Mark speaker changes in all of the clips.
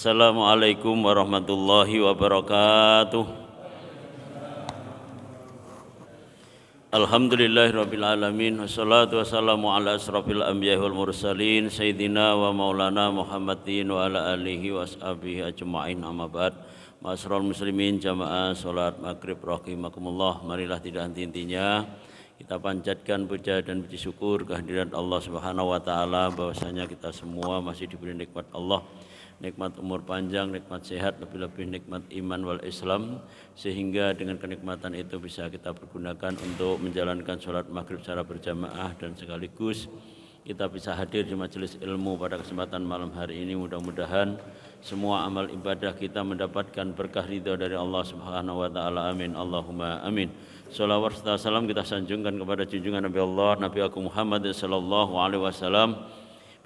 Speaker 1: Assalamualaikum warahmatullahi wabarakatuh. Alhamdulillahirabbil alamin wassalatu wassalamu ala asrofil anbiya'i wal mursalin sayyidina wa maulana Muhammadin wa ala alihi wa ashabihi ajma'in amma ba'd. Ma'asyiral muslimin jamaah salat maghrib rahimakumullah, marilah tidak henti-hentinya kita panjatkan puja dan puji syukur kehadirat Allah Subhanahu wa taala bahwasanya kita semua masih diberi nikmat Allah, nikmat umur panjang, nikmat sehat, lebih-lebih nikmat iman wal Islam, sehingga dengan kenikmatan itu bisa kita pergunakan untuk menjalankan sholat maghrib secara berjamaah dan sekaligus kita bisa hadir di majelis ilmu pada kesempatan malam hari ini. Mudah-mudahan semua amal ibadah kita mendapatkan berkah ridha dari Allah Subhanahu wa taala. Amin. Allahumma amin. Shalawat serta salam kita sanjungkan kepada junjungan Nabi Allah, Nabi Agung Muhammad sallallahu alaihi wasallam.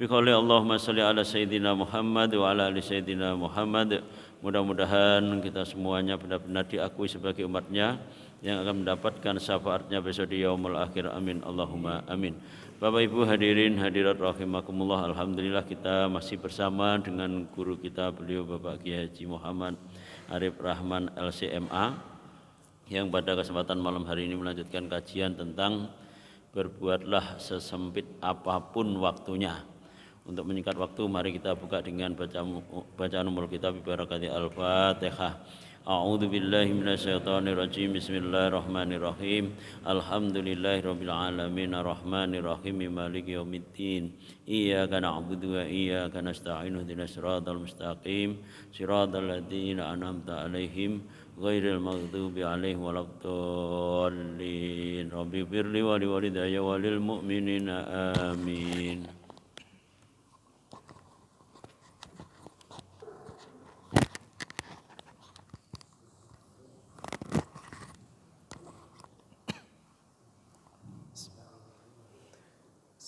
Speaker 1: Biqauli Allahumma shalli ala sayyidina Muhammad wa ala ali sayyidina Muhammad. Mudah-mudahan kita semuanya benar-benar diakui sebagai umatnya yang akan mendapatkan syafaatnya besok di yaumul akhir. Amin. Allahumma amin. Bapak Ibu hadirin hadirat rahimakumullah, alhamdulillah kita masih bersama dengan guru kita, beliau Bapak Kiai Haji Muhammad Arif Rahman LCMA, yang pada kesempatan malam hari ini melanjutkan kajian tentang berbuatlah sesempit apapun waktunya. Untuk menyingkat waktu, mari kita buka dengan bacaan umul kitab barakati al-Fatihah. A'udzu billahi minasyaitonir rajim. Bismillahirrahmanirrahim. Alhamdulillahirabbil alamin arrahmanir rahim maliki yaumiddin. Iyyaka na'budu wa iyyaka nasta'in ihdinas siratal mustaqim. Siratal ladzina an'amta 'alaihim ghairil maghdubi 'alaihim waladdallin. Rabbi firli wa liwalidayya walil mu'minina amin.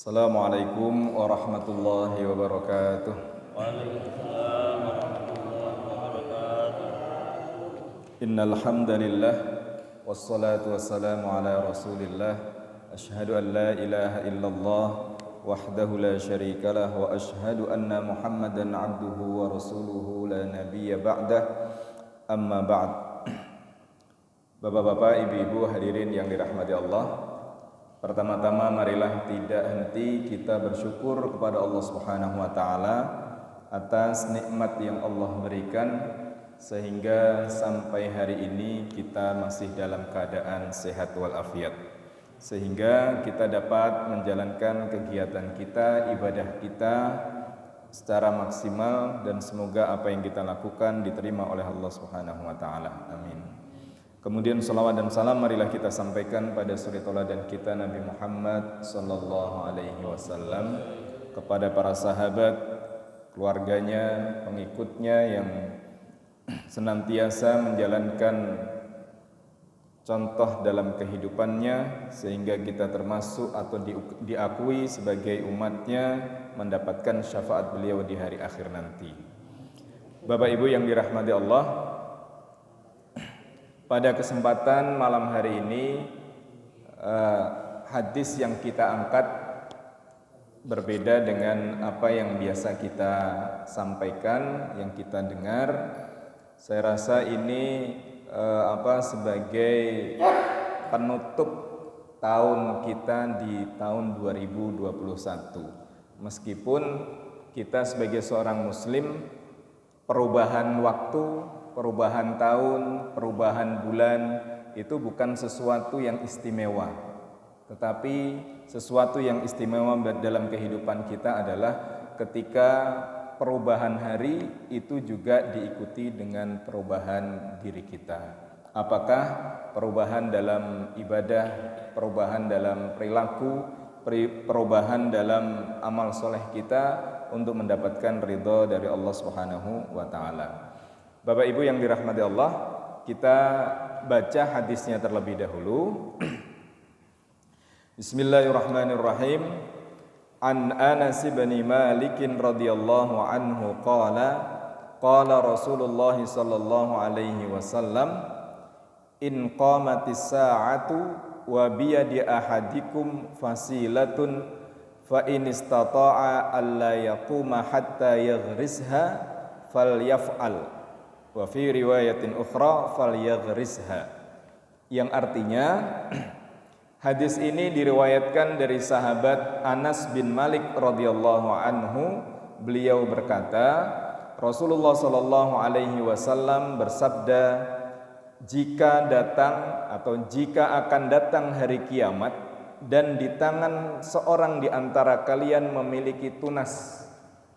Speaker 2: Assalamualaikum warahmatullahi wabarakatuh.
Speaker 1: Waalaikumsalam warahmatullahi wabarakatuh.
Speaker 2: Innal hamdalillah wassalatu wassalamu ala Rasulillah. Asyhadu an la ilaha illallah wahdahu la syarikalah wa asyhadu anna Muhammadan abduhu wa rasuluhu la nabiyya ba'dah. Amma ba'd. Bapak-bapak, ibu-ibu hadirin yang dirahmati Allah, pertama-tama marilah tidak henti kita bersyukur kepada Allah Subhanahu wa taala atas nikmat yang Allah berikan sehingga sampai hari ini kita masih dalam keadaan sehat walafiat, sehingga kita dapat menjalankan kegiatan kita, ibadah kita secara maksimal, dan semoga apa yang kita lakukan diterima oleh Allah Subhanahu wa taala. Amin. Kemudian salawat dan salam marilah kita sampaikan pada suri tauladan kita Nabi Muhammad sallallahu alaihi wasallam, kepada para sahabat, keluarganya, pengikutnya yang senantiasa menjalankan contoh dalam kehidupannya sehingga kita termasuk atau diakui sebagai umatnya mendapatkan syafaat beliau di hari akhir nanti. Bapak Ibu yang dirahmati Allah, pada kesempatan malam hari ini hadis yang kita angkat berbeda dengan apa yang biasa kita sampaikan, yang kita dengar. Saya rasa ini sebagai penutup tahun kita di tahun 2021. Meskipun kita sebagai seorang muslim, perubahan waktu, perubahan tahun, perubahan bulan itu bukan sesuatu yang istimewa, tetapi sesuatu yang istimewa dalam kehidupan kita adalah ketika perubahan hari itu juga diikuti dengan perubahan diri kita. Apakah perubahan dalam ibadah, perubahan dalam perilaku, perubahan dalam amal soleh kita untuk mendapatkan ridha dari Allah Subhanahu wa taala. Bapak Ibu yang dirahmati Allah, kita baca hadisnya terlebih dahulu. Bismillahirrahmanirrahim. An Anas bin Malik radhiyallahu anhu qala Rasulullah sallallahu alaihi wasallam, in qamatis sa'atu wa biyadi ahadikum fasilatun fa in istata'a alla yaquma hatta yaghrisha falyaf'al wa fi riwayatin ukhra falyaghrisha. Yang artinya hadis ini diriwayatkan dari sahabat Anas bin Malik radhiyallahu anhu. Beliau berkata, Rasulullah sallallahu alaihi wasallam bersabda, jika datang atau jika akan datang hari kiamat dan di tangan seorang di antara kalian memiliki tunas.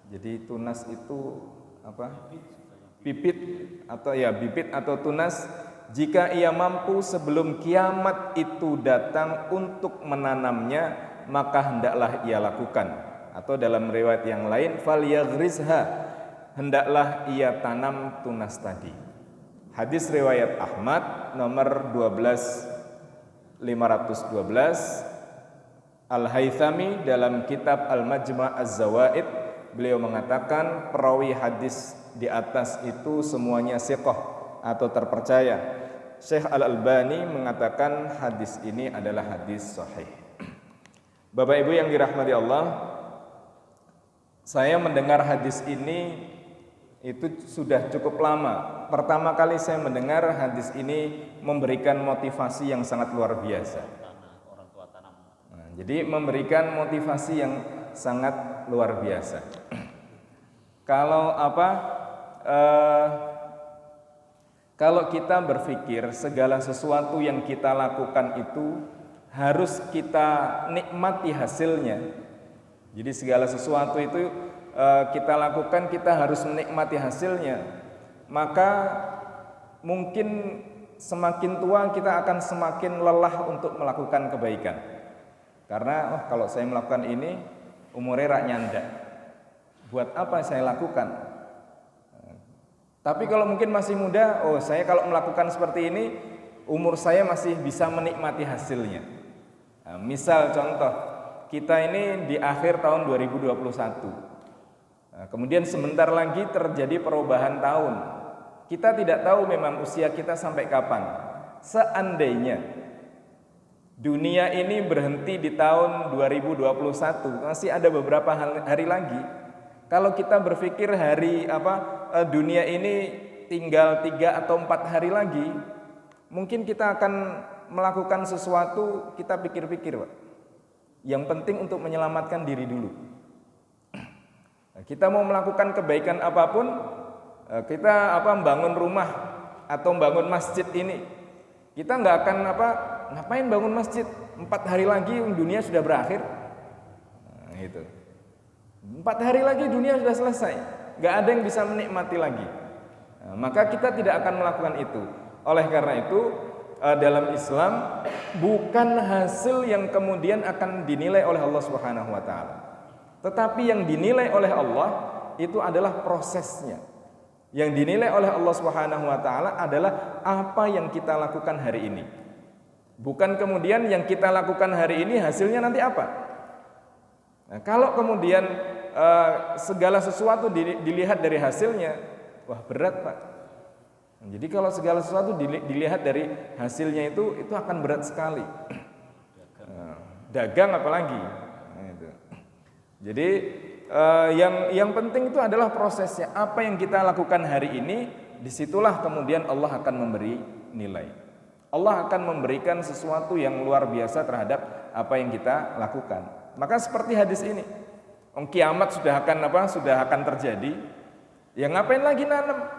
Speaker 2: Jadi tunas itu apa? Bibit atau tunas. Jika ia mampu sebelum kiamat itu datang untuk menanamnya, maka hendaklah ia lakukan. Atau dalam riwayat yang lain, falyaghrizha, hendaklah ia tanam tunas tadi. Hadis riwayat Ahmad nomor 12512. Al-Haythami dalam kitab Al-Majma' Az-Zawaid, beliau mengatakan perawi hadis di atas itu semuanya thiqah atau terpercaya. Syekh Al-Albani mengatakan hadis ini adalah hadis sahih. Bapak Ibu yang dirahmati Allah, saya mendengar hadis ini itu sudah cukup lama. Pertama kali saya mendengar hadis ini memberikan motivasi yang sangat luar biasa. Jadi memberikan motivasi yang sangat luar biasa. Kalau kita berpikir segala sesuatu yang kita lakukan itu harus kita nikmati hasilnya. Jadi segala sesuatu itu kita lakukan, kita harus menikmati hasilnya. Maka mungkin semakin tua kita akan semakin lelah untuk melakukan kebaikan. Karena kalau saya melakukan ini umurnya rak nyanda. Buat apa saya lakukan? Tapi kalau mungkin masih muda, saya kalau melakukan seperti ini umur saya masih bisa menikmati hasilnya. Nah, misal contoh, kita ini di akhir tahun 2021. Nah, kemudian sebentar lagi terjadi perubahan tahun. Kita tidak tahu memang usia kita sampai kapan. Seandainya dunia ini berhenti di tahun 2021, masih ada beberapa hari lagi. Kalau kita berpikir dunia ini tinggal 3 atau 4 hari lagi, mungkin kita akan melakukan sesuatu, kita pikir-pikir, Pak. Yang penting untuk menyelamatkan diri dulu. Kita mau melakukan kebaikan apapun, kita membangun rumah atau membangun masjid ini, kita nggak akan ngapain bangun masjid 4 hari lagi dunia sudah berakhir. Nah, itu 4 hari lagi dunia sudah selesai, nggak ada yang bisa menikmati lagi. Nah, maka kita tidak akan melakukan itu. Oleh karena itu dalam Islam bukan hasil yang kemudian akan dinilai oleh Allah Subhanahu wa taala. Tetapi yang dinilai oleh Allah itu adalah prosesnya. Yang dinilai oleh Allah Subhanahu wa taala adalah apa yang kita lakukan hari ini. Bukan kemudian yang kita lakukan hari ini hasilnya nanti apa. Nah, kalau kemudian segala sesuatu dilihat dari hasilnya, wah berat, Pak. Jadi kalau segala sesuatu dilihat dari hasilnya itu akan berat sekali. Dagang apalagi. Jadi yang penting itu adalah prosesnya. Apa yang kita lakukan hari ini, disitulah kemudian Allah akan memberi nilai. Allah akan memberikan sesuatu yang luar biasa terhadap apa yang kita lakukan. Maka seperti hadis ini, kiamat sudah akan terjadi. Ya ngapain lagi nanam?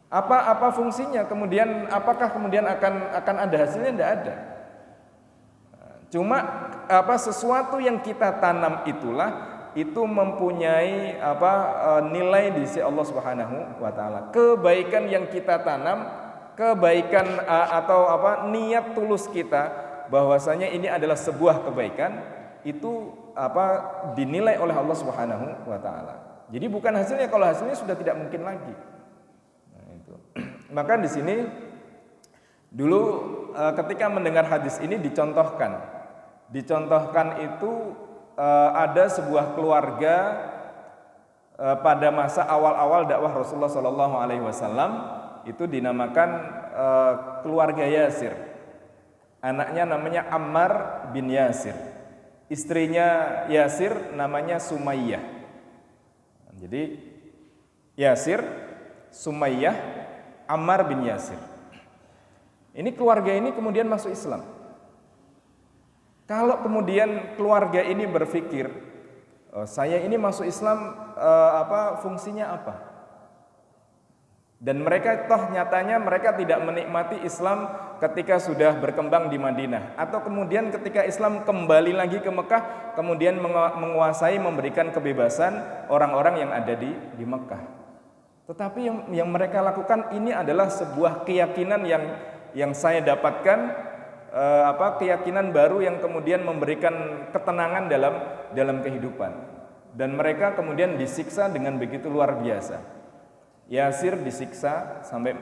Speaker 2: Apa fungsinya? Kemudian apakah kemudian akan ada hasilnya? Tidak ada. Cuma sesuatu yang kita tanam itu mempunyai nilai di sisi Allah Subhanahu wa taala. Kebaikan yang kita tanam, kebaikan atau niat tulus kita bahwasanya ini adalah sebuah kebaikan, itu dinilai oleh Allah Subhanahu wa taala. Jadi bukan hasilnya, kalau hasilnya sudah tidak mungkin lagi. Maka di sini dulu ketika mendengar hadis ini dicontohkan itu ada sebuah keluarga pada masa awal-awal dakwah Rasulullah SAW itu dinamakan keluarga Yasir. Anaknya namanya Ammar bin Yasir, istrinya Yasir namanya Sumayyah. Jadi Yasir, Sumayyah, Ammar bin Yasir. Ini keluarga ini kemudian masuk Islam. Kalau kemudian keluarga ini berpikir, saya ini masuk Islam, fungsinya apa? Dan mereka toh nyatanya mereka tidak menikmati Islam ketika sudah berkembang di Madinah, atau kemudian ketika Islam kembali lagi ke Mekah, kemudian menguasai, memberikan kebebasan orang-orang yang ada di Mekah. Tetapi yang mereka lakukan ini adalah sebuah keyakinan yang saya dapatkan, keyakinan baru yang kemudian memberikan ketenangan dalam kehidupan. Dan mereka kemudian disiksa dengan begitu luar biasa. Yasir disiksa sampai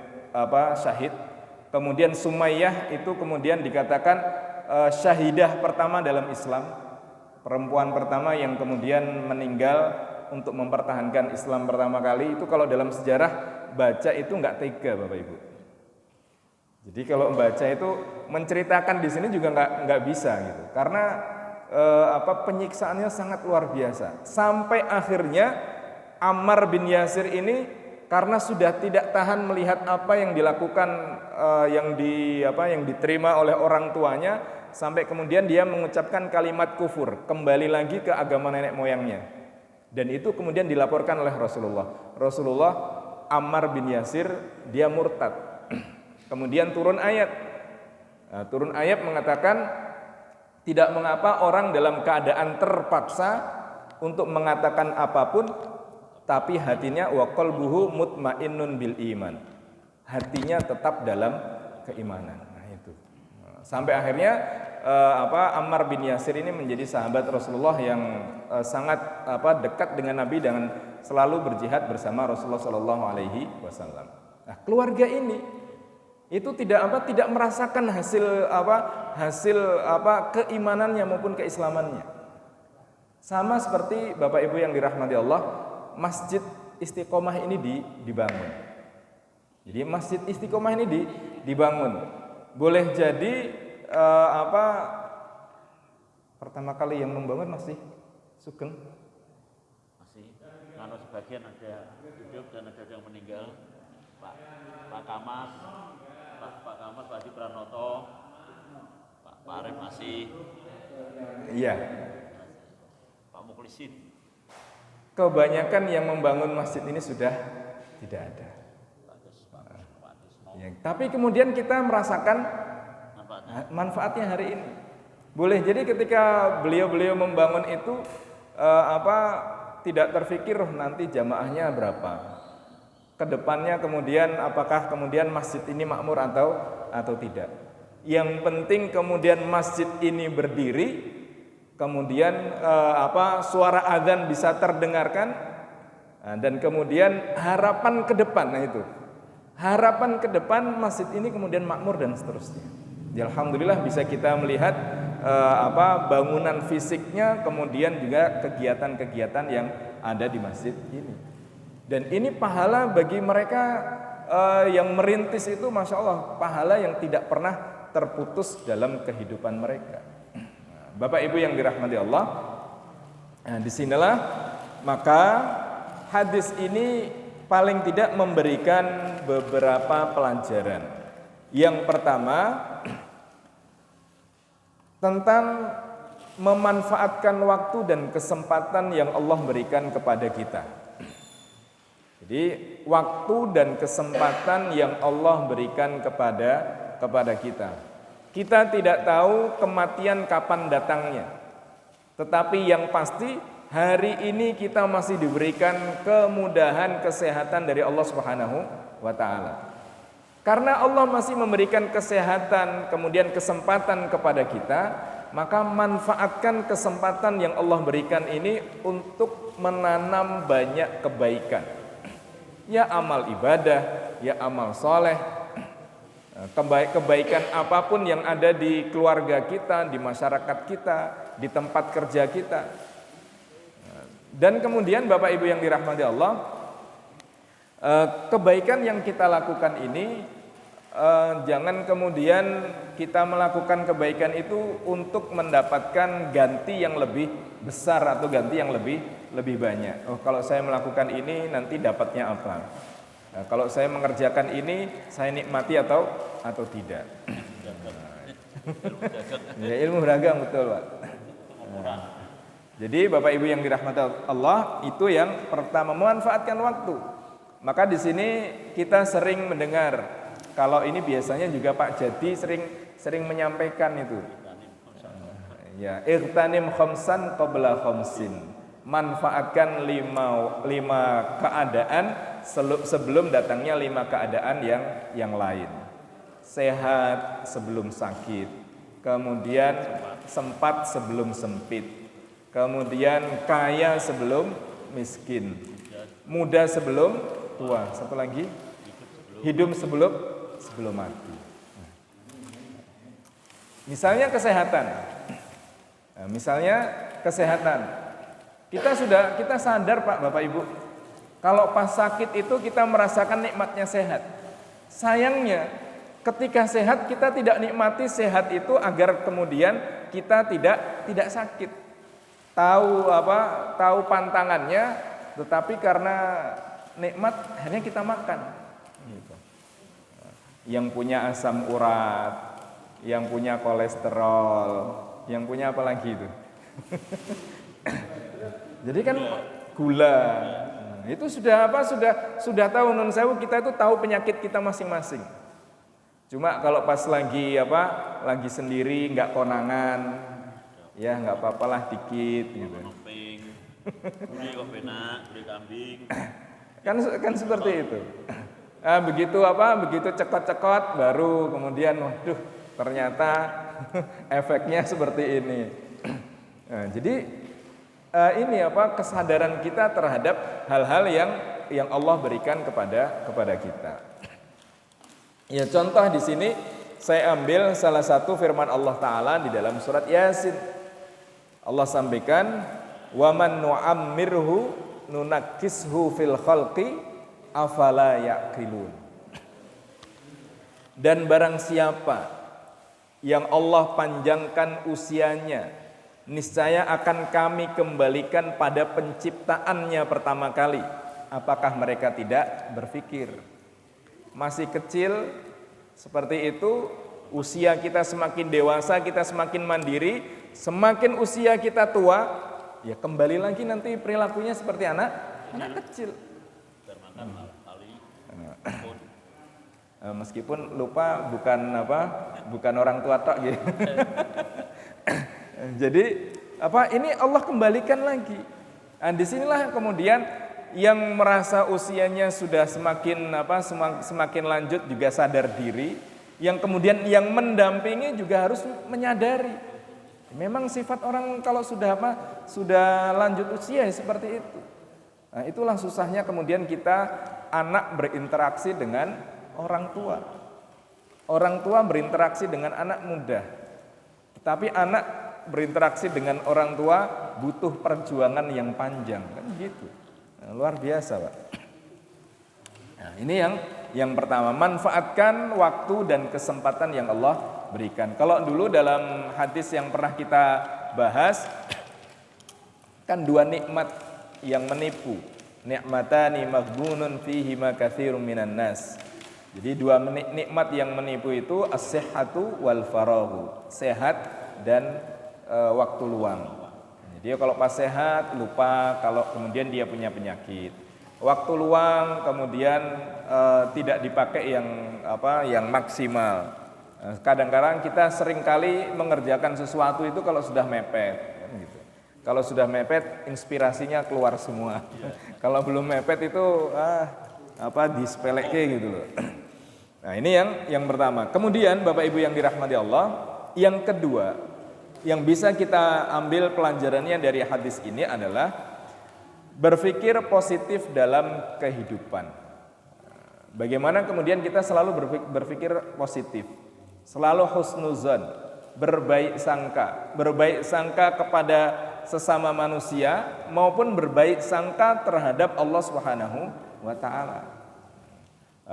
Speaker 2: syahid. Kemudian Sumayyah itu kemudian dikatakan syahidah pertama dalam Islam, perempuan pertama yang kemudian meninggal untuk mempertahankan Islam pertama kali. Itu kalau dalam sejarah baca itu nggak tega, Bapak Ibu. Jadi kalau membaca itu menceritakan di sini juga nggak bisa gitu, karena penyiksaannya sangat luar biasa. Sampai akhirnya Ammar bin Yasir ini karena sudah tidak tahan melihat apa yang dilakukan, yang diterima oleh orang tuanya, sampai kemudian dia mengucapkan kalimat kufur, kembali lagi ke agama nenek moyangnya. Dan itu kemudian dilaporkan oleh Rasulullah, Ammar bin Yasir dia murtad. Kemudian turun ayat. Turun ayat mengatakan tidak mengapa orang dalam keadaan terpaksa untuk mengatakan apapun, tapi hatinya wa qalbuhu mutmainnun bil iman. Hatinya tetap dalam keimanan. Nah itu. Sampai akhirnya Ammar bin Yasir ini menjadi sahabat Rasulullah yang sangat dekat dengan Nabi dan selalu berjihad bersama Rasulullah sallallahu alaihi wasallam. Nah, keluarga ini itu tidak merasakan hasil keimanannya maupun keislamannya. Sama seperti Bapak Ibu yang dirahmati Allah, Masjid Istiqomah ini dibangun. Jadi Masjid Istiqomah ini dibangun. Boleh jadi pertama kali yang membangun masih Sugeng.
Speaker 1: Masih. Kalau sebagian ada hidup dan ada yang meninggal. Pak Kamas, Pak Hadi Pranoto, Pak Arif masih.
Speaker 2: Iya.
Speaker 1: Pak Mukhlisin.
Speaker 2: Kebanyakan yang membangun masjid ini sudah tidak ada. Ya, tapi kemudian kita merasakan manfaatnya hari ini. Boleh jadi ketika beliau membangun itu tidak terfikir nanti jamaahnya berapa. Kedepannya kemudian apakah kemudian masjid ini makmur atau tidak. Yang penting kemudian masjid ini berdiri, kemudian suara azan bisa terdengarkan, dan kemudian harapan ke depan. Nah itu harapan ke depan masjid ini kemudian makmur dan seterusnya. Ya, alhamdulillah bisa kita melihat bangunan fisiknya, kemudian juga kegiatan-kegiatan yang ada di masjid ini. Dan ini pahala bagi mereka yang merintis itu, masya Allah, pahala yang tidak pernah terputus dalam kehidupan mereka. Bapak Ibu yang dirahmati Allah, disinilah maka hadis ini paling tidak memberikan beberapa pelajaran. Yang pertama tentang memanfaatkan waktu dan kesempatan yang Allah berikan kepada kita. Jadi waktu dan kesempatan yang Allah berikan kepada kita. Kita tidak tahu kematian kapan datangnya. Tetapi yang pasti hari ini kita masih diberikan kemudahan kesehatan dari Allah Subhanahu wa taala. Karena Allah masih memberikan kesehatan, kemudian kesempatan kepada kita, maka manfaatkan kesempatan yang Allah berikan ini untuk menanam banyak kebaikan. Ya amal ibadah, ya amal soleh, kebaikan apapun yang ada di keluarga kita, di masyarakat kita, di tempat kerja kita. Dan kemudian Bapak Ibu yang dirahmati Allah, kebaikan yang kita lakukan ini, jangan kemudian kita melakukan kebaikan itu untuk mendapatkan ganti yang lebih besar atau ganti yang lebih lebih banyak. Oh, kalau saya melakukan ini nanti dapatnya apa? Nah, kalau saya mengerjakan ini saya nikmati atau tidak? Ya, ilmu beragam betul, Pak. Jadi Bapak Ibu yang dirahmati Allah, itu yang pertama, memanfaatkan waktu. Maka di sini kita sering mendengar, kalau ini biasanya juga Pak Jadi sering menyampaikan itu. Ya, ightanim khamsan qabla khamsin. Manfaatkan lima keadaan sebelum datangnya 5 keadaan yang lain. Sehat sebelum sakit, kemudian sempat sebelum sempit, kemudian kaya sebelum miskin, muda sebelum tua, satu lagi hidup sebelum mati. Misalnya kesehatan. Nah, kita sadar Pak, Bapak Ibu, kalau pas sakit itu kita merasakan nikmatnya sehat. Sayangnya ketika sehat kita tidak nikmati sehat itu agar kemudian kita tidak sakit. Tahu pantangannya, tetapi karena nikmat akhirnya kita makan. Gitu. Yang punya asam urat, yang punya kolesterol, yang punya apa lagi itu? Jadi kan gula. Nah, itu sudah tahu, nun sewu, kita itu tahu penyakit kita masing-masing. Cuma kalau pas lagi sendiri nggak konangan, ya nggak apa-apalah dikit gitu. Kan seperti itu. Nah, begitu cekot-cekot baru kemudian waduh ternyata efeknya seperti ini. Nah, jadi ini kesadaran kita terhadap hal-hal yang Allah berikan kepada kita. Ya, contoh di sini saya ambil salah satu firman Allah Ta'ala di dalam surat Yasin. Allah sampaikan, wa man nu'ammirhu nunakkishu fil khalqi afala ya'qilun. Dan barang siapa yang Allah panjangkan usianya, niscaya akan kami kembalikan pada penciptaannya pertama kali. Apakah mereka tidak berpikir? Masih kecil seperti itu, usia kita semakin dewasa, kita semakin mandiri, semakin usia kita tua, ya kembali lagi nanti perilakunya seperti anak kecil. Meskipun lupa bukan orang tua tok gitu. Jadi ini Allah kembalikan lagi. Nah, disinilah kemudian yang merasa usianya sudah semakin lanjut juga sadar diri, yang kemudian yang mendampingi juga harus menyadari. Memang sifat orang kalau sudah lanjut usia seperti itu. Nah, itulah susahnya kemudian kita anak berinteraksi dengan orang tua. Orang tua berinteraksi dengan anak muda. Tapi anak berinteraksi dengan orang tua butuh perjuangan yang panjang, kan gitu. Nah, luar biasa, Pak. Nah, ini yang pertama, manfaatkan waktu dan kesempatan yang Allah berikan. Kalau dulu dalam hadis yang pernah kita bahas, kan 2 nikmat yang menipu. Ni'matani maghbunun fihima katsirun minan nas. Jadi 2 nikmat yang menipu itu as-sihhatu wal faraghu, sehat dan waktu luang. Jadi kalau pas sehat lupa kalau kemudian dia punya penyakit. Waktu luang kemudian tidak dipakai yang maksimal. Kadang-kadang kita seringkali mengerjakan sesuatu itu kalau sudah mepet, kan gitu. Kalau sudah mepet inspirasinya keluar semua. Kalau belum mepet itu disepelekke gitu loh. Nah, ini yang pertama. Kemudian Bapak Ibu yang dirahmati Allah, yang kedua yang bisa kita ambil pelajarannya dari hadis ini adalah berpikir positif dalam kehidupan. Bagaimana kemudian kita selalu berpikir positif, selalu husnuzan, berbaik sangka kepada sesama manusia maupun berbaik sangka terhadap Allah Subhanahu wa taala.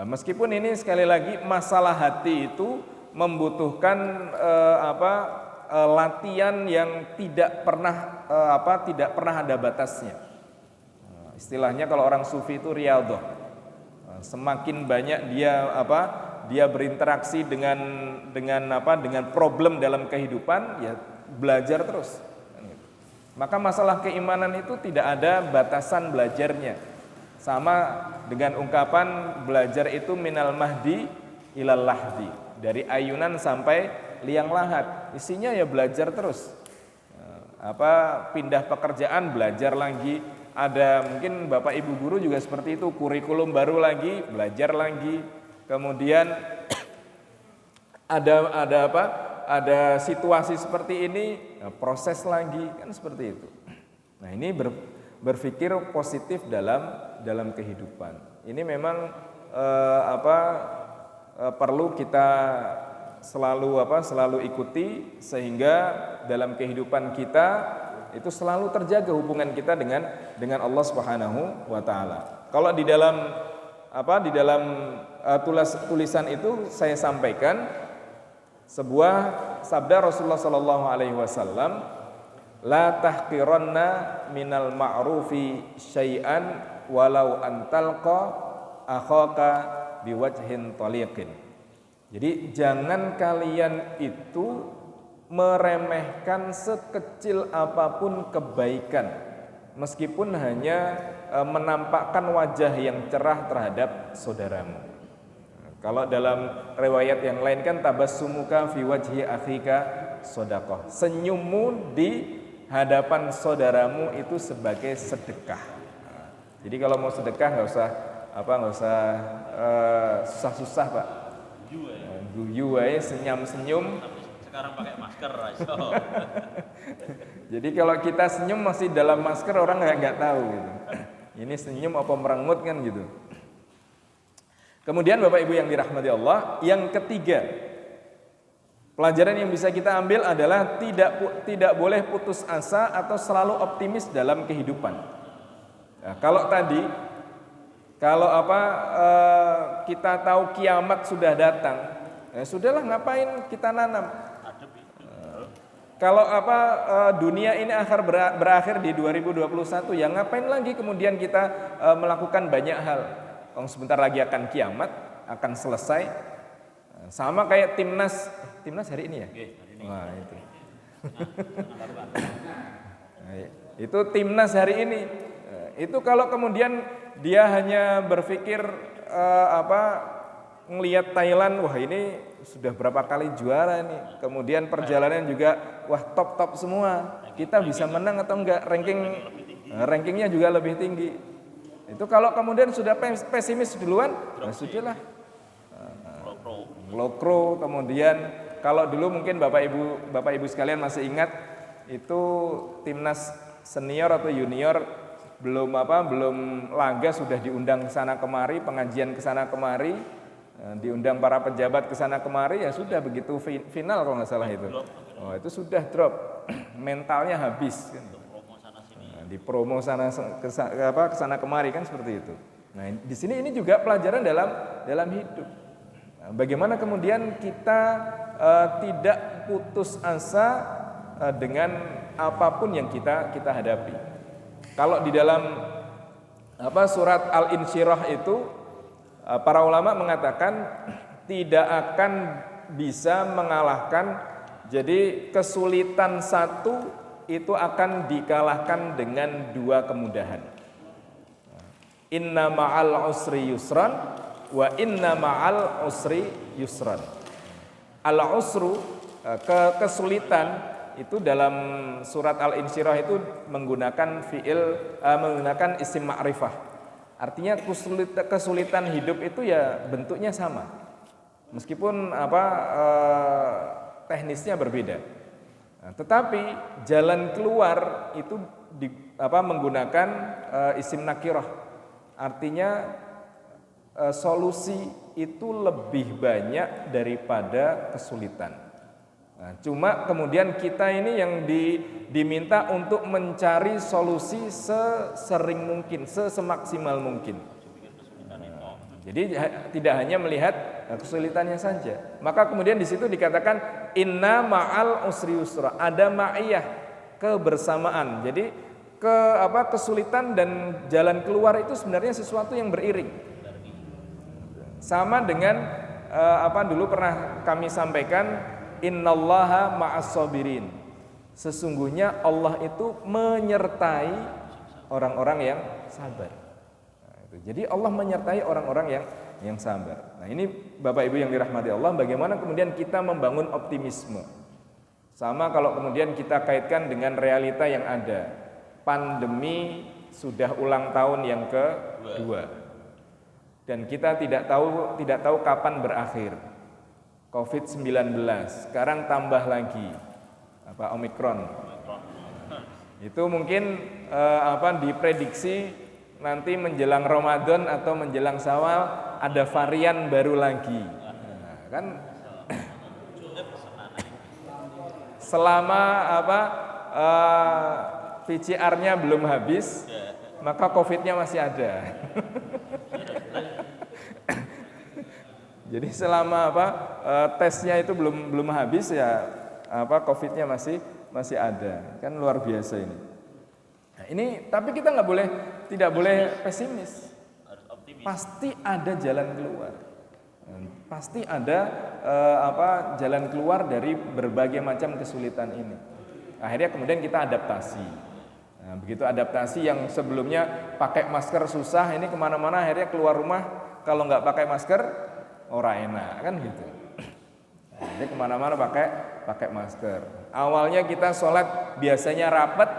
Speaker 2: Meskipun ini sekali lagi masalah hati itu membutuhkan latihan yang tidak pernah ada batasnya. Istilahnya kalau orang sufi itu riyadhah. Semakin banyak dia berinteraksi dengan problem dalam kehidupan, ya belajar terus. Maka masalah keimanan itu tidak ada batasan belajarnya. Sama dengan ungkapan belajar itu minal mahdi ilal lahdi, dari ayunan sampai liang lahat. Isinya ya belajar terus. Pindah pekerjaan belajar lagi. Ada mungkin Bapak Ibu guru juga seperti itu, kurikulum baru lagi, belajar lagi. Kemudian ada situasi seperti ini, proses lagi, kan seperti itu. Nah, ini berpikir positif dalam kehidupan. Ini memang perlu kita selalu ikuti, sehingga dalam kehidupan kita itu selalu terjaga hubungan kita dengan Allah Subhanahu wa taala. Kalau di dalam tulisan itu saya sampaikan sebuah sabda Rasulullah sallallahu alaihi wasallam, la tahqiranna minal ma'rufi syai'an walau antalqa akhaka biwajhin taliqin. Jadi jangan kalian itu meremehkan sekecil apapun kebaikan, meskipun hanya menampakkan wajah yang cerah terhadap saudaramu. Kalau dalam riwayat yang lain kan tabassumuka fi wajhi akhika shadaqah. Senyummu di hadapan saudaramu itu sebagai sedekah. Jadi kalau mau sedekah nggak usah susah-susah, Pak. Guyu aja, senyum-senyum.
Speaker 1: Sekarang pakai masker,
Speaker 2: Jadi kalau kita senyum masih dalam masker, orang nggak tahu gitu. Ini senyum apa merengut kan gitu. Kemudian Bapak Ibu yang dirahmati Allah, yang ketiga, pelajaran yang bisa kita ambil adalah tidak boleh putus asa atau selalu optimis dalam kehidupan. Nah, kita tahu kiamat sudah datang, ya sudahlah, ngapain kita nanam? Kalau dunia ini berakhir di 2021, ya ngapain lagi kemudian kita melakukan banyak hal? Sebentar lagi akan kiamat, akan selesai. Sama kayak timnas hari ini ya? Wah, itu. Itu timnas hari ini. Itu kalau kemudian dia hanya berpikir ngelihat Thailand, wah ini sudah berapa kali juara nih. Kemudian perjalanan juga wah top semua. Kita bisa menang atau enggak? Rankingnya juga lebih tinggi. Itu kalau kemudian sudah pesimis duluan, ya sudahlah. Lokro. Kemudian kalau dulu mungkin Bapak Ibu sekalian masih ingat, itu timnas senior atau junior belum laga sudah diundang ke sana kemari, pengajian ke sana kemari, diundang para pejabat ke sana kemari, ya sudah begitu final kalau nggak salah itu. Oh, itu sudah drop, mentalnya habis. Di promo ke sana kemari kan seperti itu. Nah, di sini ini juga pelajaran dalam hidup. Nah, bagaimana kemudian kita tidak putus asa dengan apapun yang kita hadapi. Kalau di dalam surat Al-Insyirah itu para ulama mengatakan tidak akan bisa mengalahkan, jadi kesulitan satu itu akan dikalahkan dengan dua kemudahan. Inna ma'al usri yusran wa inna ma'al usri yusran. Al-usru, kesulitan itu dalam surat Al-Insyirah itu menggunakan menggunakan isim ma'rifah. Artinya kesulitan hidup itu ya bentuknya sama. Meskipun teknisnya berbeda. Nah, tetapi jalan keluar itu menggunakan isim nakirah. Artinya solusi itu lebih banyak daripada kesulitan. Nah, cuma kemudian kita ini yang diminta untuk mencari solusi sesering mungkin, semaksimal mungkin. Jadi tidak hanya melihat kesulitannya saja. Maka kemudian di situ dikatakan inna ma'al usri yusra, ada ma'iyah, kebersamaan. Jadi kesulitan dan jalan keluar itu sebenarnya sesuatu yang beriring. Sama dengan dulu pernah kami sampaikan, innallaha ma'as sabirin. Sesungguhnya Allah itu menyertai orang-orang yang sabar. Jadi Allah menyertai orang-orang yang sabar. Nah, ini Bapak Ibu yang dirahmati Allah, bagaimana kemudian kita membangun optimisme. Sama kalau kemudian kita kaitkan dengan realita yang ada. Pandemi sudah ulang tahun yang kedua. Dan kita tidak tahu kapan berakhir. Covid-19, sekarang tambah lagi Omikron. Itu mungkin diprediksi nanti menjelang Ramadan atau menjelang Syawal ada varian baru lagi. Nah, kan selama PCR-nya belum habis, maka COVID-nya masih ada. Jadi selama tesnya itu belum habis ya COVID-nya masih ada. Kan luar biasa ini. Nah, ini tapi kita tidak boleh pesimis. Pasti ada jalan keluar. Pasti ada jalan keluar dari berbagai macam kesulitan ini. Akhirnya kemudian kita adaptasi. Nah, begitu adaptasi yang sebelumnya pakai masker susah, ini kemana-mana akhirnya keluar rumah kalau nggak pakai masker, ora enak kan gitu. Nah, jadi kemana-mana pakai masker. Awalnya kita sholat biasanya rapat,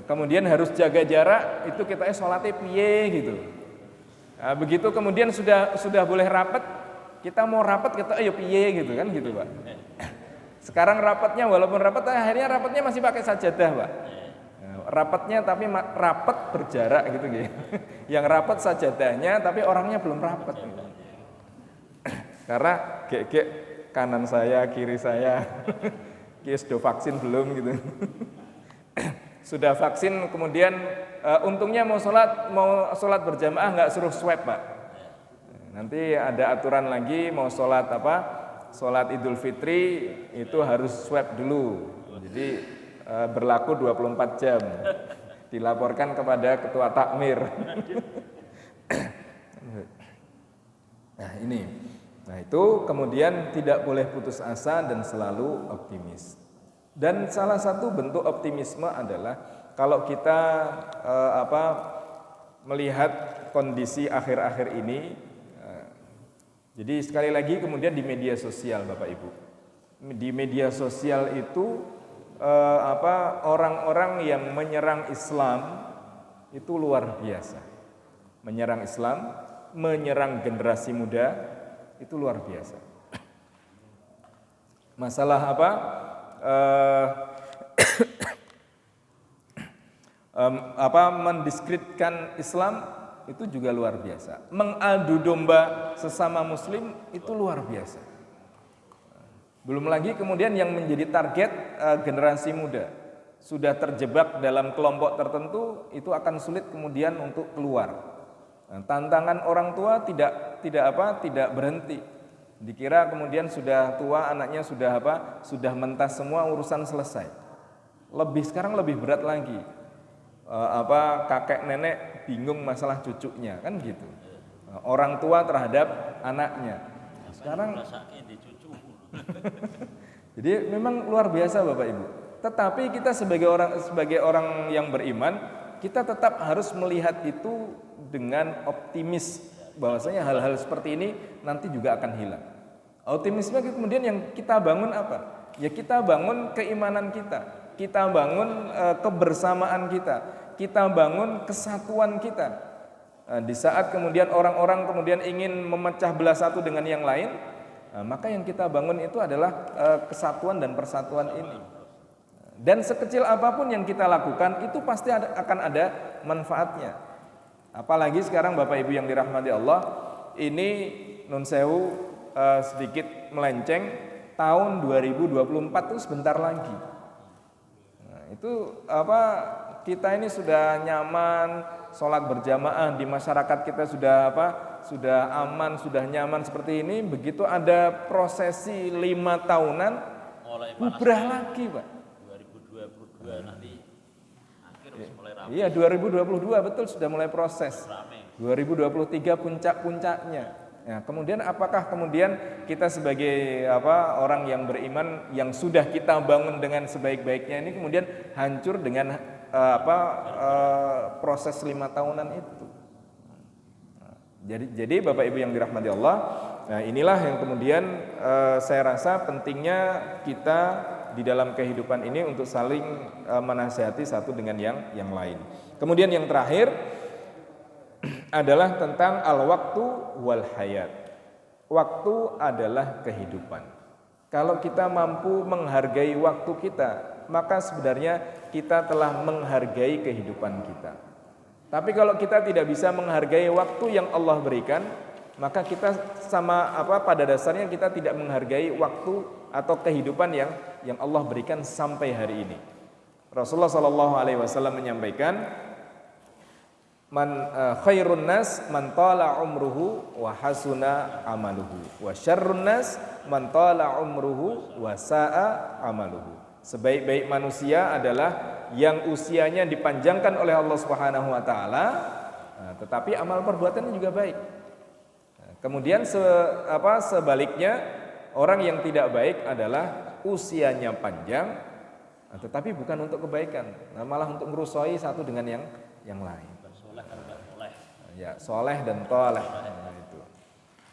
Speaker 2: kemudian harus jaga jarak, itu kita sholatnya piye gitu. Nah, begitu kemudian sudah boleh rapat, kita mau rapat kita ayo piye gitu kan gitu Pak. Sekarang rapatnya walaupun rapat, akhirnya rapatnya masih pakai sajadah Pak. Rapatnya tapi rapat berjarak gitu. Yang rapat sajadahnya tapi orangnya belum rapat gitu. Karena gek kanan saya, kiri saya sudah vaksin belum gitu. Sudah vaksin kemudian untungnya mau sholat berjamaah nggak suruh swab Pak. Nanti ada aturan lagi mau sholat sholat Idul Fitri itu harus swab dulu. Jadi berlaku 24 jam. Dilaporkan kepada ketua takmir. Nah, ini. Nah, itu kemudian tidak boleh putus asa dan selalu optimis. Dan salah satu bentuk optimisme adalah kalau kita melihat kondisi akhir-akhir ini. Jadi sekali lagi kemudian di media sosial Bapak Ibu. Di media sosial itu orang-orang yang menyerang Islam itu luar biasa. Menyerang Islam, menyerang generasi muda itu luar biasa. Masalah mendiskreditkan Islam itu juga luar biasa. Mengadu domba sesama muslim itu luar biasa. Belum lagi kemudian yang menjadi target generasi muda sudah terjebak dalam kelompok tertentu itu akan sulit kemudian untuk keluar. Nah, tantangan orang tua tidak berhenti. Dikira kemudian sudah tua anaknya sudah mentas semua urusan selesai. Sekarang lebih berat lagi. Kakek nenek bingung masalah cucunya kan gitu. Orang tua terhadap anaknya. Sekarang jadi memang luar biasa Bapak Ibu. Tetapi kita sebagai orang yang beriman, kita tetap harus melihat itu dengan optimis bahwasanya hal-hal seperti ini nanti juga akan hilang. Optimisme kemudian yang kita bangun apa? Ya kita bangun keimanan kita bangun kebersamaan kita bangun kesatuan kita. Di saat kemudian orang-orang kemudian ingin memecah belah satu dengan yang lain, maka yang kita bangun itu adalah kesatuan dan persatuan ini. Dan sekecil apapun yang kita lakukan itu pasti akan ada manfaatnya. Apalagi sekarang Bapak Ibu yang dirahmati Allah, ini nun sewu sedikit melenceng, tahun 2024 itu sebentar lagi. Nah, itu kita ini sudah nyaman sholat berjamaah di masyarakat kita sudah aman, sudah nyaman seperti ini. Begitu ada prosesi 5 tahunan bubrah lagi Pak.
Speaker 1: 2022 nanti akhir
Speaker 2: Iya, 2022 betul sudah mulai proses. 2023 puncak-puncaknya. Ya, kemudian apakah kemudian kita sebagai orang yang beriman yang sudah kita bangun dengan sebaik-baiknya ini kemudian hancur dengan proses 5 tahunan itu. Jadi Bapak Ibu yang dirahmati Allah, nah inilah yang kemudian saya rasa pentingnya kita di dalam kehidupan ini untuk saling menasihati satu dengan yang lain. Kemudian yang terakhir adalah tentang al-waktu wal hayat. Waktu adalah kehidupan. Kalau kita mampu menghargai waktu kita, maka sebenarnya kita telah menghargai kehidupan kita. Tapi kalau kita tidak bisa menghargai waktu yang Allah berikan, maka kita pada dasarnya kita tidak menghargai waktu atau kehidupan yang Allah berikan sampai hari ini. Rasulullah SAW menyampaikan, khairun nas man tala umruhu wa hasuna amaluhu wa syarrun nas man tala umruhu wa sa'a amaluhu. Sebaik-baik manusia adalah yang usianya dipanjangkan oleh Allah Subhanahu wa taala, tetapi amal perbuatannya juga baik. Kemudian sebaliknya, orang yang tidak baik adalah usianya panjang tetapi bukan untuk kebaikan, malah untuk merusoi satu dengan yang lain. Ya, soleh dan toleh. Itu.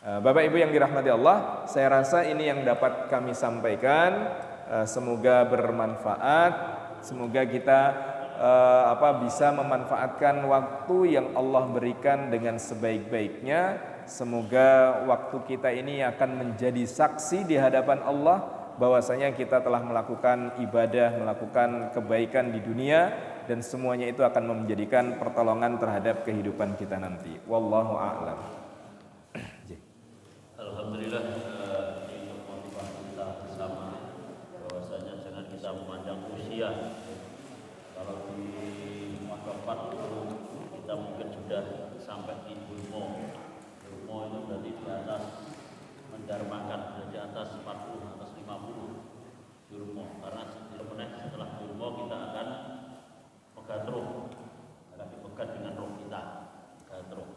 Speaker 2: Bapak Ibu yang dirahmati Allah, saya rasa ini yang dapat kami sampaikan. Semoga bermanfaat. Semoga kita bisa memanfaatkan waktu yang Allah berikan dengan sebaik-baiknya. Semoga waktu kita ini akan menjadi saksi di hadapan Allah bahwasanya kita telah melakukan ibadah, melakukan kebaikan di dunia, dan semuanya itu akan menjadikan pertolongan terhadap kehidupan kita nanti. Wallahu a'lam.
Speaker 1: Alhamdulillah, ini untuk motivasi kita bersama bahwasanya jangan kita memandang usia. Kalau di Makapat kita mungkin sudah sampai di Burmo. Burmo itu berarti di atas mendarmakan, di atas 40, atas 50 Burmo. Karena setelah Burmo kita akan pegat roh, akan dipegat dengan roh kita, pegat roh.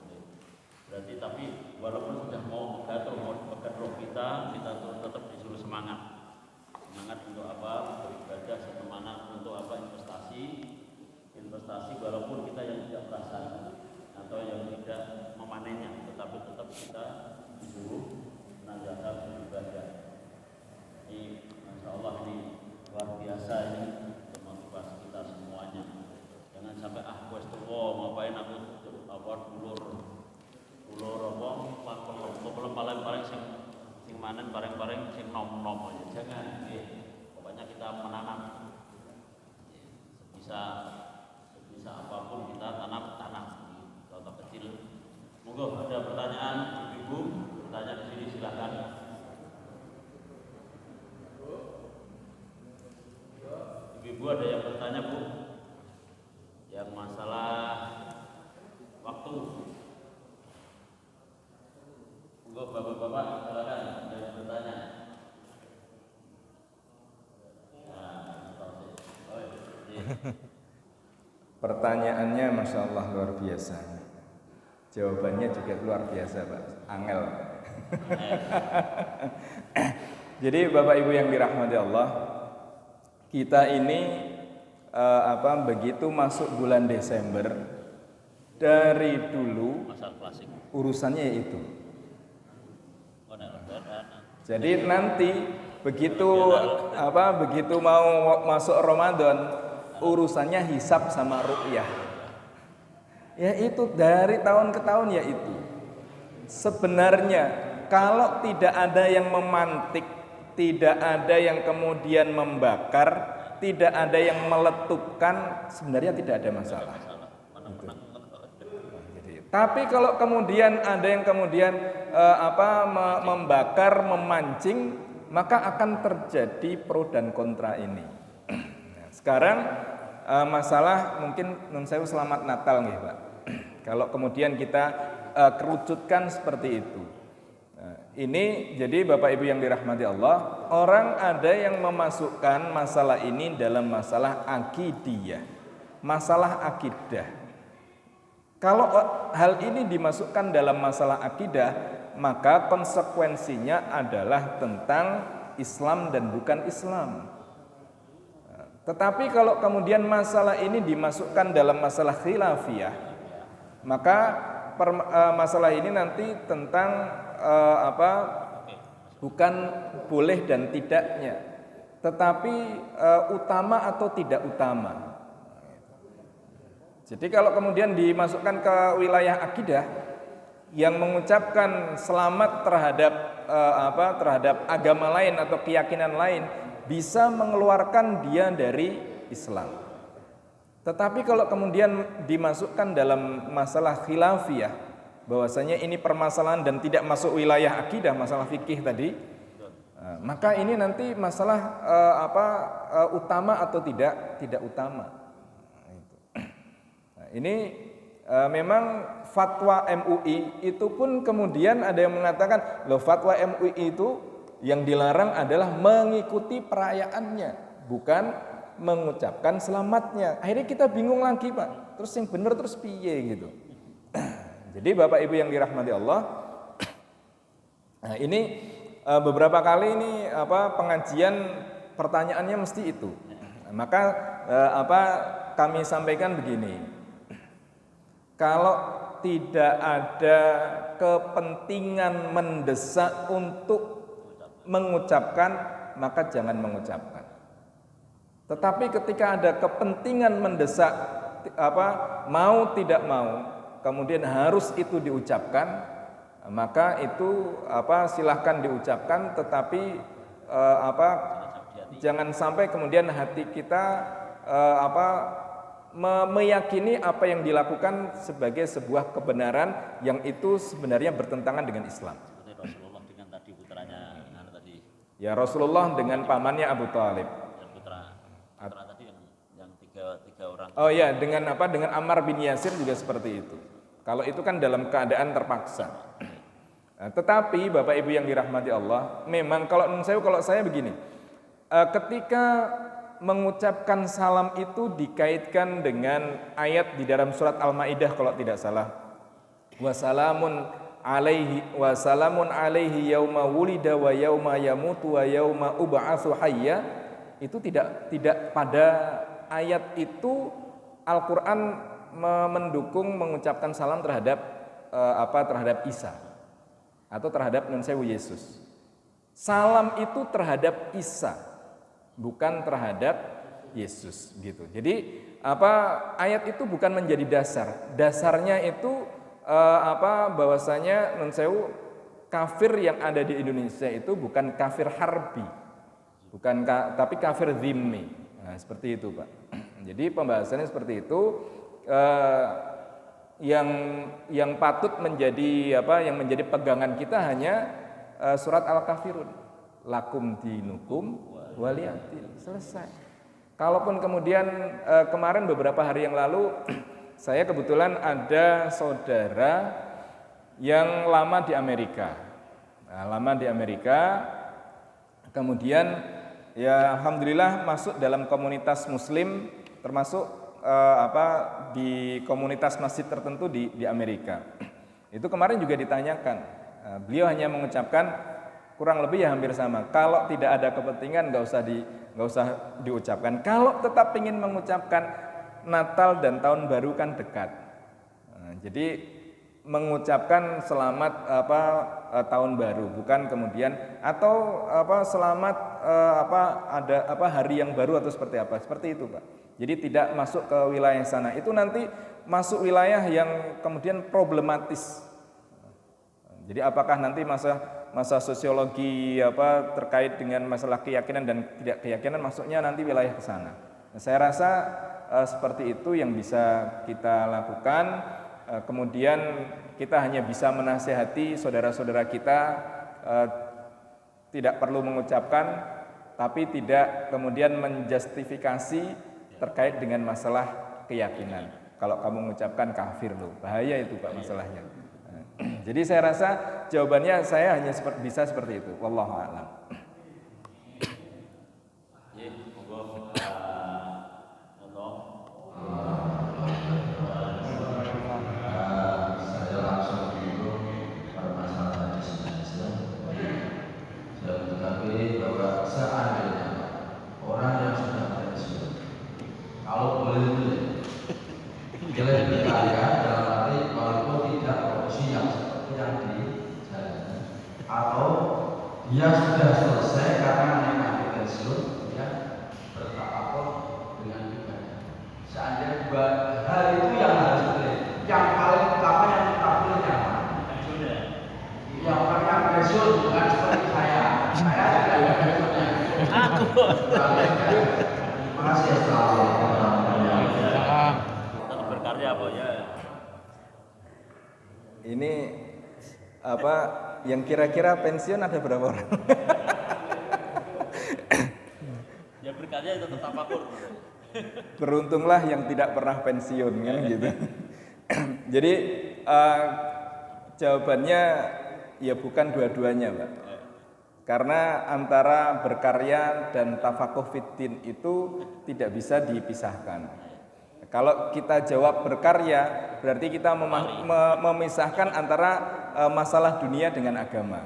Speaker 1: Berarti tapi walaupun sudah mau pegat roh kita tetap disuruh semangat untuk beribadah, semangat untuk investasi walaupun kita yang tidak merasakan atau yang tidak memanennya, tetapi tetap kita disuruh senantiasa beribadah. Ini Masya Allah, ini luar biasa ini untuk motivasi kita semuanya. Jangan sampai wes tuwa ngapain aku dulur paling sing manen paling sing nom-nom aja. Jangan, pokoknya kita menanam. Sebisa apapun kita tanam di kota kecil. Monggo ada pertanyaan Ibu, bertanya di sini silakan. Ibu ada yang bertanya, Bu? Yang masalah waktu. Monggo Bapak-bapak silakan ada yang bertanya.
Speaker 2: Pertanyaannya Masya Allah luar biasa. Jawabannya juga luar biasa, Pak. Angel. Jadi Bapak Ibu yang dirahmati Allah, kita ini begitu masuk bulan Desember, dari dulu urusannya itu. Jadi nanti begitu mau masuk Ramadan, urusannya hisab sama ru'yah. Ya itu dari tahun ke tahun ya itu. Sebenarnya kalau tidak ada yang memantik, tidak ada yang kemudian membakar, tidak ada yang meletupkan, sebenarnya tidak ada masalah. Tapi kalau kemudian ada yang kemudian membakar, memancing, maka akan terjadi pro dan kontra ini. Sekarang masalah mungkin nun sewu selamat Natal nih Pak. Kalau kemudian kita kerucutkan seperti itu. Ini jadi Bapak Ibu yang dirahmati Allah, orang ada yang memasukkan masalah ini dalam masalah akidiyah. masalah akidah. Kalau hal ini dimasukkan dalam masalah akidah, maka konsekuensinya adalah tentang Islam dan bukan Islam. Tetapi kalau kemudian masalah ini dimasukkan dalam masalah khilafiyah, maka masalah ini nanti tentang bukan boleh dan tidaknya, tetapi utama atau tidak utama. Jadi kalau kemudian dimasukkan ke wilayah akidah yang mengucapkan selamat terhadap agama lain atau keyakinan lain bisa mengeluarkan dia dari Islam. Tetapi kalau kemudian dimasukkan dalam masalah khilafiyah, bahwasanya ini permasalahan dan tidak masuk wilayah akidah, masalah fikih tadi, maka ini nanti masalah utama atau tidak utama. Ini memang fatwa MUI itu pun kemudian ada yang mengatakan, loh, fatwa MUI itu yang dilarang adalah mengikuti perayaannya, bukan mengucapkan selamatnya. Akhirnya kita bingung lagi, Pak. Terus yang benar terus piye gitu. Jadi Bapak Ibu yang dirahmati Allah, nah ini beberapa kali ini pengajian pertanyaannya mesti itu. Maka kami sampaikan begini. Kalau tidak ada kepentingan mendesak untuk mengucapkan, maka jangan mengucapkan. Tetapi ketika ada kepentingan mendesak, mau tidak mau, kemudian harus itu diucapkan, maka itu silahkan diucapkan. Tetapi jangan sampai kemudian hati kita meyakini apa yang dilakukan sebagai sebuah kebenaran yang itu sebenarnya bertentangan dengan Islam.
Speaker 1: Seperti Rasulullah dengan tadi putranya tadi.
Speaker 2: Ya, Rasulullah dengan pamannya Abu Thalib.
Speaker 1: Dan putra tadi yang tiga orang.
Speaker 2: Oh ya, dengan Ammar bin Yasir juga seperti itu. Kalau itu kan dalam keadaan terpaksa. Nah, tetapi Bapak Ibu yang dirahmati Allah, memang kalau saya begini, ketika mengucapkan salam itu dikaitkan dengan ayat di dalam surat Al-Maidah kalau tidak salah. Wassalamun alaihi yauma wulida wa yauma yamutu wa yauma ub'atsu hayya. Itu tidak pada ayat itu Al-Qur'an mendukung mengucapkan salam terhadap Isa atau terhadap Yesus. Salam itu terhadap Isa, bukan terhadap Yesus gitu. Jadi ayat itu bukan menjadi dasar. Dasarnya itu bahwasanya kafir yang ada di Indonesia itu bukan kafir harbi, tapi kafir dhimmi. Nah, seperti itu, Pak. Jadi pembahasannya seperti itu. Yang patut menjadi yang menjadi pegangan kita hanya surat Al-Kafirun. Lakum dinukum waliyadin. Selesai. Kalaupun kemudian kemarin beberapa hari yang lalu saya kebetulan ada saudara yang lama di Amerika. Kemudian ya alhamdulillah masuk dalam komunitas muslim, termasuk di komunitas masjid tertentu di Amerika. Itu kemarin juga ditanyakan. Beliau hanya mengucapkan kurang lebih ya hampir sama. Kalau tidak ada kepentingan nggak usah diucapkan. Kalau tetap ingin mengucapkan, Natal dan Tahun Baru kan dekat. Jadi mengucapkan selamat Tahun Baru, bukan kemudian atau selamat hari yang baru atau seperti apa. Seperti itu, Pak. Jadi tidak masuk ke wilayah sana. Itu nanti masuk wilayah yang kemudian problematis. Jadi apakah nanti masa sosiologi terkait dengan masalah keyakinan dan tidak keyakinan masuknya nanti wilayah ke sana. Nah, saya rasa seperti itu yang bisa kita lakukan. Kemudian kita hanya bisa menasihati saudara-saudara kita tidak perlu mengucapkan, tapi tidak kemudian menjustifikasi terkait dengan masalah keyakinan. Kalau kamu mengucapkan kafir loh, bahaya itu Pak masalahnya. Jadi saya rasa jawabannya saya hanya bisa seperti itu. Wallahu a'lam.
Speaker 1: Ya, monggo
Speaker 3: atau dia sudah selesai karena menikmati pensiun, dia bertafakur dengan ibadah. Seandainya 2 hal itu yang harus boleh. Yang paling utama yang kita pilih yang mana? Yang paling pensiun, bukan seperti saya tidak ada pensiunnya. Aku. Terima kasih. Assalamualaikum warahmatullahi wabarakatuh.
Speaker 1: Tetap berkarya Pak ya.
Speaker 2: Ini apa yang kira-kira pensiun ada berapa orang?
Speaker 1: Ya berkarya itu tetap tafakur.
Speaker 2: Beruntunglah yang tidak pernah pensiun kan gitu. Jadi jawabannya ya bukan dua-duanya, Pak. Karena antara berkarya dan tafakuh fiddin itu tidak bisa dipisahkan. Kalau kita jawab berkarya, berarti kita memisahkan antara masalah dunia dengan agama.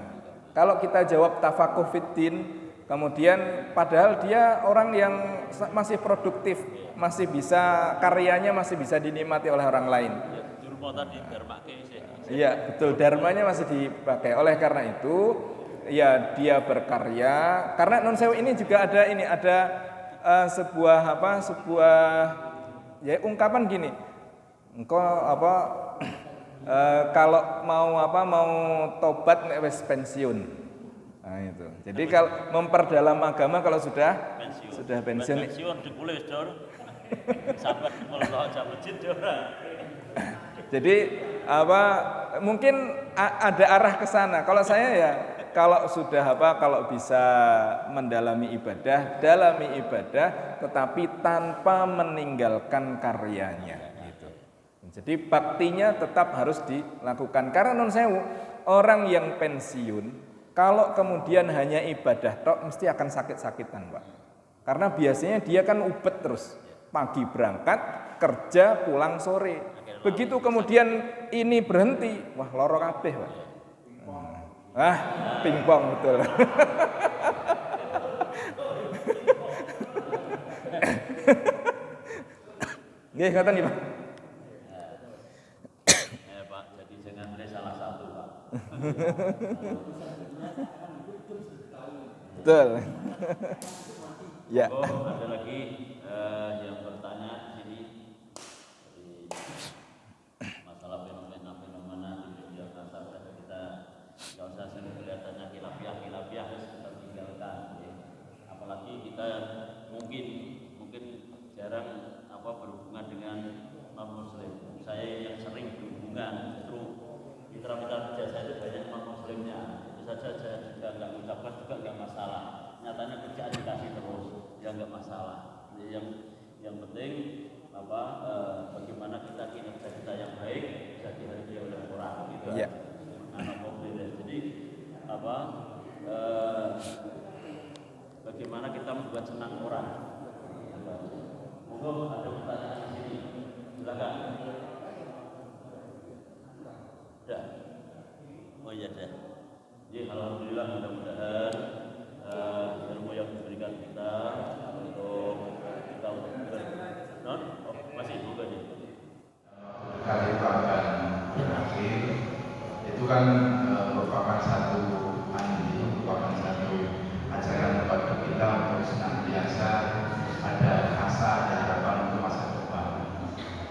Speaker 2: Kalau kita jawab tafakuh fiddin, kemudian padahal dia orang yang masih produktif, masih bisa karyanya masih bisa dinikmati oleh orang lain. Iya, betul, dharmanya masih dipakai. Oleh karena itu, ya dia berkarya. Karena non sewu ini juga ada sebuah ya ungkapan gini. Engkau kalau mau tobat nek wis pensiun. Nah itu. Jadi kalau memperdalam agama kalau sudah pensiun.
Speaker 1: Pensiun dipulih wis dor. Sampai mulai jam masjid dor.
Speaker 2: Jadi mungkin ada arah ke sana. Kalau saya ya kalau bisa mendalami ibadah, dalami ibadah tetapi tanpa meninggalkan karyanya gitu. Jadi baktinya tetap harus dilakukan. Karena non sewu, orang yang pensiun kalau kemudian hanya ibadah tok mesti akan sakit-sakitan, Pak. Karena biasanya dia kan ubet terus. Pagi berangkat, kerja, pulang sore. Begitu kemudian ini berhenti, wah loro kabeh, Pak. Pingpong betul. Nggih, ngoten nggih, Pak.
Speaker 1: Pak, jadi jangan salah satu, Pak.
Speaker 2: Betul. Ya.
Speaker 1: Ada lagi yang bertanya di sini masalah fenomena di dunia masyarakat kita. Nggak usah sering kelihatannya khilafiah harus kita tinggalkan. Ya. Apalagi kita mungkin jarang berhubungan dengan non muslim. Saya yang sering berhubungan justru mitra-mitra kerja saya itu banyak non muslimnya. Itu saja saya juga nggak mengucapkan juga nggak masalah. Nyatanya kerjaan dikasih terus, ya nggak masalah. Yang penting bagaimana kita kinerja kita yang baik bisa dihargai oleh orang gitu.
Speaker 2: Yeah.
Speaker 1: Jadi bagaimana kita membuat senang orang. Monggo ada pertanyaan di sini. Silakan. Ya. Oh iya deh. Jadi alhamdulillah mudah-mudahan ilmu yang diberikan kita untuk masih juga nih.
Speaker 3: Khalifah dan berakhir itu kan merupakan satu ajaran kepada kita untuk senantiasa ada asa, ada harapan untuk masa depan.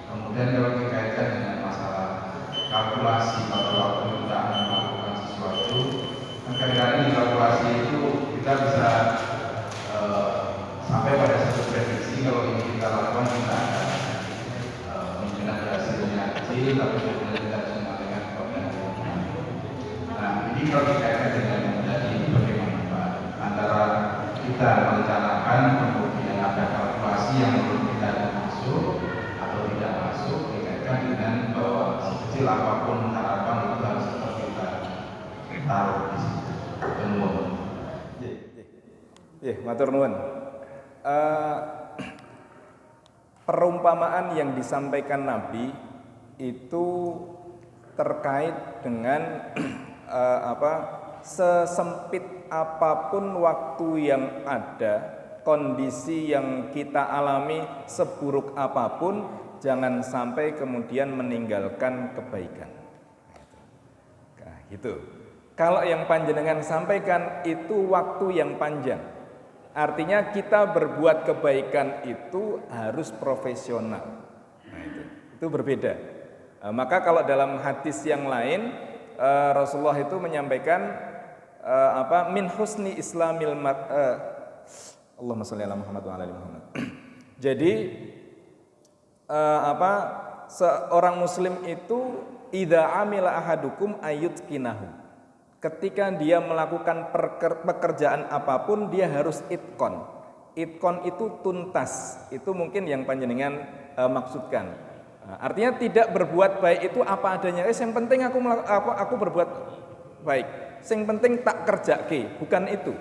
Speaker 3: Kemudian kalau dikaitkan dengan masalah kalkulasi pada waktu kita akan melakukan sesuatu, kadang-kadang di kalkulasi itu kita bisa sampai pada satu prediksi kalau ini kita lakukan kita akan mungkin ada hasilnya kecil, tapi kemudian kita bisa mengatakan kepada. Nah, ini kalau dikaitkan dengan tadi bagaimana Pak antara kita merencanakan kemudian ada kalkulasi yang belum kita masuk atau tidak masuk dikaitkan dengan bahwa sekecil apapun harapan itu harus tetap kita taruh di situ.
Speaker 2: Matur nuwun. Perumpamaan yang disampaikan Nabi itu terkait dengan sesempit apapun waktu yang ada, kondisi yang kita alami seburuk apapun, jangan sampai kemudian meninggalkan kebaikan. Nah, gitu. Kalau yang panjenengan sampaikan itu waktu yang panjang. Artinya kita berbuat kebaikan itu harus profesional. Nah, itu berbeda. Maka kalau dalam hadis yang lain Rasulullah itu menyampaikan min husni islamil Allahumma sholli ala Muhammad wa ala ali Muhammad. Jadi seorang muslim itu idza amila ahadukum ayutqinahu. Ketika dia melakukan pekerjaan apapun dia harus itqon. Itqon itu tuntas. Itu mungkin yang panjenengan maksudkan. Artinya tidak berbuat baik itu apa adanya. Yang penting aku berbuat baik. Yang penting tak kerjake, bukan itu.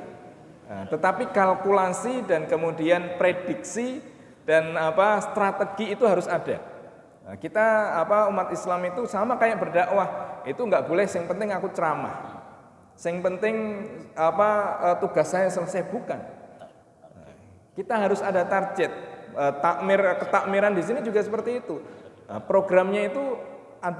Speaker 2: Tetapi kalkulasi dan kemudian prediksi dan strategi itu harus ada. Kita umat Islam itu sama kayak berdakwah. Itu enggak boleh yang penting aku ceramah. Yang penting tugas saya selesai, bukan. Kita harus ada target. Ketakmiran di sini juga seperti itu. Programnya itu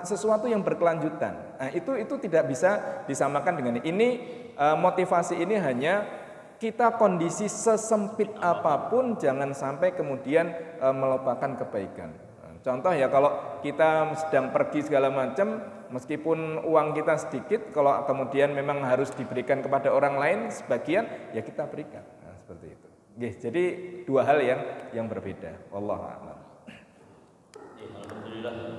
Speaker 2: sesuatu yang berkelanjutan. Itu tidak bisa disamakan dengan ini. Motivasi ini hanya kita kondisi sesempit apapun jangan sampai kemudian melupakan kebaikan. Contoh ya, kalau kita sedang pergi segala macam, meskipun uang kita sedikit, kalau kemudian memang harus diberikan kepada orang lain sebagian, ya kita berikan. Nah, seperti itu. Jadi dua hal yang berbeda. Wallahu a'lam.
Speaker 1: Alhamdulillah.